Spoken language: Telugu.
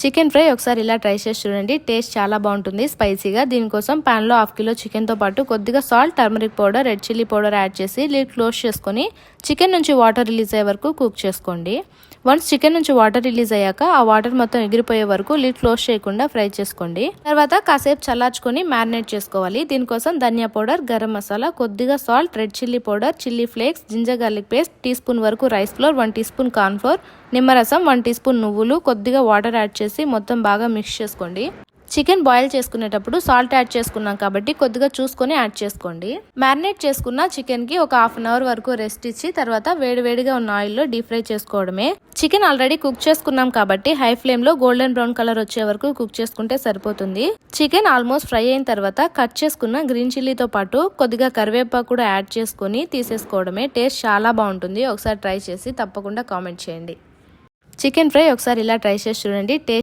చికెన్ ఫ్రై ఒకసారి ఇలా ట్రై చేసి చూడండి. టేస్ట్ చాలా బాగుంటుంది స్పైసీగా. దీనికోసం ప్యాన్లో హాఫ్ కిలో చికెన్తో పాటు కొద్దిగా salt, turmeric powder, red chilli powder add చేసి లిడ్ క్లోజ్ చేసుకొని చికెన్ నుంచి వాటర్ రిలీజ్ అయ్యే వరకు కుక్ చేసుకోండి. వన్స్ చికెన్ నుంచి వాటర్ రిలీజ్ అయ్యాక ఆ వాటర్ మొత్తం ఎగిరిపోయే వరకు లిడ్ క్లోజ్ చేయకుండా ఫ్రై చేసుకోండి. తర్వాత కాసేపు చల్లార్చుకొని మ్యారినేట్ చేసుకోవాలి. దీనికోసం ధనియా పౌడర్, గరం మసాలా, కొద్దిగా salt, red chilli powder, chilli flakes, ginger garlic paste, teaspoon వరకు rice flour, 1 teaspoon corn flour, నిమ్మరసం, 1 టీ స్పూన్ నువ్వులు, కొద్దిగా వాటర్ యాడ్ చేసి మొత్తం బాగా మిక్స్ చేసుకోండి. చికెన్ బాయిల్ చేసుకునేటప్పుడు సాల్ట్ యాడ్ చేసుకున్నాం కాబట్టి కొద్దిగా చూసుకొని యాడ్ చేసుకోండి. మ్యారినేట్ చేసుకున్న చికెన్ కి ఒక హాఫ్ అన్ అవర్ వరకు రెస్ట్ ఇచ్చి తర్వాత వేడివేడిగా ఉన్న ఆయిల్లో డీప్ ఫ్రై చేసుకోవడమే. చికెన్ ఆల్రెడీ కుక్ చేసుకున్నాం కాబట్టి హై ఫ్లేమ్ లో గోల్డెన్ బ్రౌన్ కలర్ వచ్చే వరకు కుక్ చేసుకుంటే సరిపోతుంది. చికెన్ ఆల్మోస్ట్ ఫ్రై అయిన తర్వాత కట్ చేసుకున్న గ్రీన్ చిల్లీతో పాటు కొద్దిగా కరివేపాకు కూడా యాడ్ చేసుకొని తీసేసుకోవడమే. టేస్ట్ చాలా బాగుంటుంది. ఒకసారి ట్రై చేసి తప్పకుండా కామెంట్ చేయండి. చికెన్ ఫ్రై ఒకసారి ఇలా ట్రై చేసి చూడండి.